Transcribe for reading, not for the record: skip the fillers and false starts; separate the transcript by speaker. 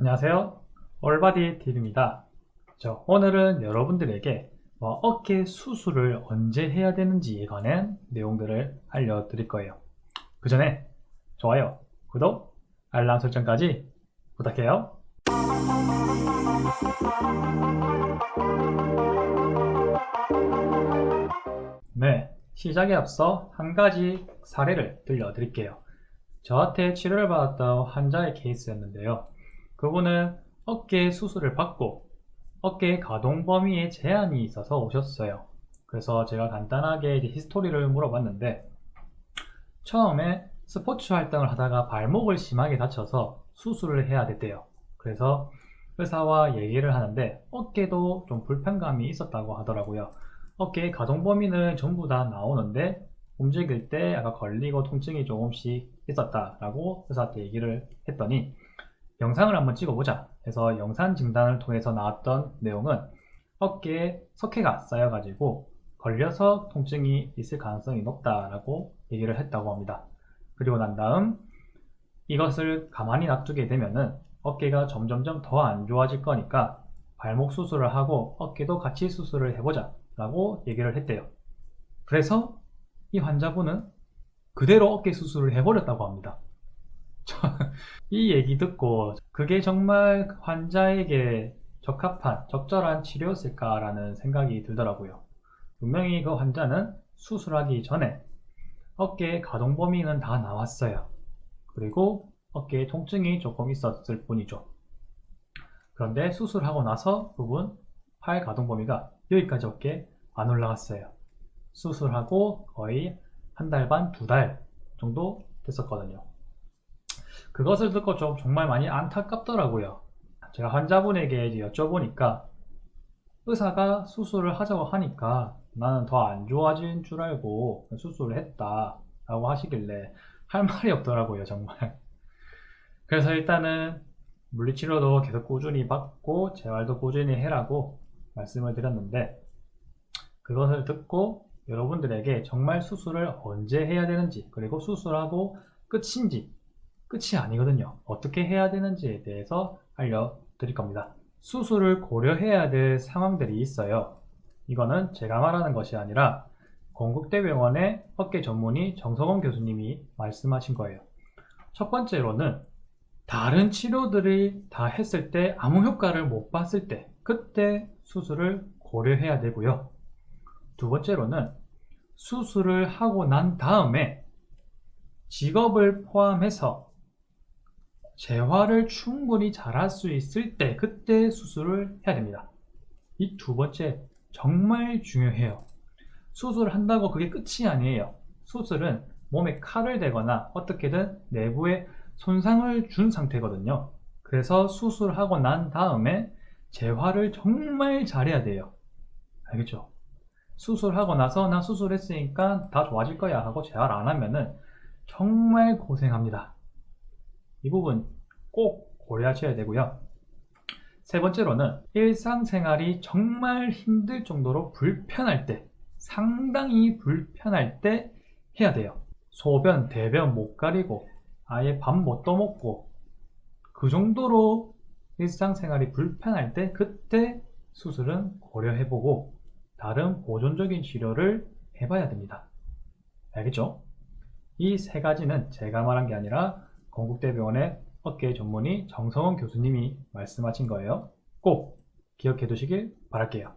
Speaker 1: 안녕하세요. 올바디TV입니다. 오늘은 여러분들에게 어깨 수술을 언제 해야 되는지에 관한 내용들을 알려드릴 거예요. 그 전에 좋아요, 구독, 알람 설정까지 부탁해요. 네, 시작에 앞서 한 가지 사례를 들려드릴게요. 저한테 치료를 받았던 환자의 케이스였는데요. 그분은 어깨 수술을 받고 어깨 가동 범위에 제한이 있어서 오셨어요. 그래서 제가 간단하게 이제 히스토리를 물어봤는데, 처음에 스포츠 활동을 하다가 발목을 심하게 다쳐서 수술을 해야 됐대요. 그래서 의사와 얘기를 하는데 어깨도 좀 불편감이 있었다고 하더라고요. 어깨의 가동 범위는 전부 다 나오는데 움직일 때 약간 걸리고 통증이 조금씩 있었다라고 의사한테 얘기를 했더니, 영상을 한번 찍어보자 해서 영상 진단을 통해서 나왔던 내용은 어깨에 석회가 쌓여가지고 걸려서 통증이 있을 가능성이 높다라고 얘기를 했다고 합니다. 그리고 난 다음 이것을 가만히 놔두게 되면은 어깨가 점점점 더 안 좋아질 거니까 발목 수술을 하고 어깨도 같이 수술을 해보자 라고 얘기를 했대요. 그래서 이 환자분은 그대로 어깨 수술을 해버렸다고 합니다. 이 얘기 듣고 그게 정말 환자에게 적합한 적절한 치료였을까라는 생각이 들더라고요. 분명히 그 환자는 수술하기 전에 어깨의 가동 범위는 다 나왔어요. 그리고 어깨에 통증이 조금 있었을 뿐이죠. 그런데 수술하고 나서 부분 팔 가동 범위가 여기까지 어깨에 안 올라갔어요. 수술하고 거의 한 달 반, 두 달 정도 됐었거든요. 그것을 듣고 정말 많이 안타깝더라고요. 제가 환자분에게 이제 여쭤보니까 의사가 수술을 하자고 하니까 나는 더 안 좋아진 줄 알고 수술을 했다 라고 하시길래 할 말이 없더라고요, 정말. 그래서 일단은 물리치료도 계속 꾸준히 받고 재활도 꾸준히 해라고 말씀을 드렸는데, 그것을 듣고 여러분들에게 정말 수술을 언제 해야 되는지, 그리고 수술하고 끝인지, 끝이 아니거든요. 어떻게 해야 되는지에 대해서 알려드릴 겁니다. 수술을 고려해야 될 상황들이 있어요. 이거는 제가 말하는 것이 아니라 건국대병원의 어깨 전문의 정석원 교수님이 말씀하신 거예요. 첫 번째로는 다른 치료들이 다 했을 때 아무 효과를 못 봤을 때, 그때 수술을 고려해야 되고요. 두 번째로는 수술을 하고 난 다음에 직업을 포함해서 재활을 충분히 잘할 수 있을 때, 그때 수술을 해야 됩니다. 이 두 번째 정말 중요해요. 수술을 한다고 그게 끝이 아니에요. 수술은 몸에 칼을 대거나 어떻게든 내부에 손상을 준 상태거든요. 그래서 수술하고 난 다음에 재활을 정말 잘해야 돼요. 알겠죠? 수술하고 나서 나 수술했으니까 다 좋아질 거야 하고 재활 안 하면은 정말 고생합니다. 이 부분 꼭 고려하셔야 되고요. 세 번째로는 일상생활이 정말 힘들 정도로 불편할 때, 상당히 불편할 때 해야 돼요. 소변, 대변 못 가리고 아예 밥 못 떠먹고 그 정도로 일상생활이 불편할 때, 그때 수술은 고려해보고 다른 보존적인 치료를 해봐야 됩니다. 알겠죠? 이 세 가지는 제가 말한 게 아니라 건국대병원의 어깨 전문의 정성원 교수님이 말씀하신 거예요. 꼭 기억해 두시길 바랄게요.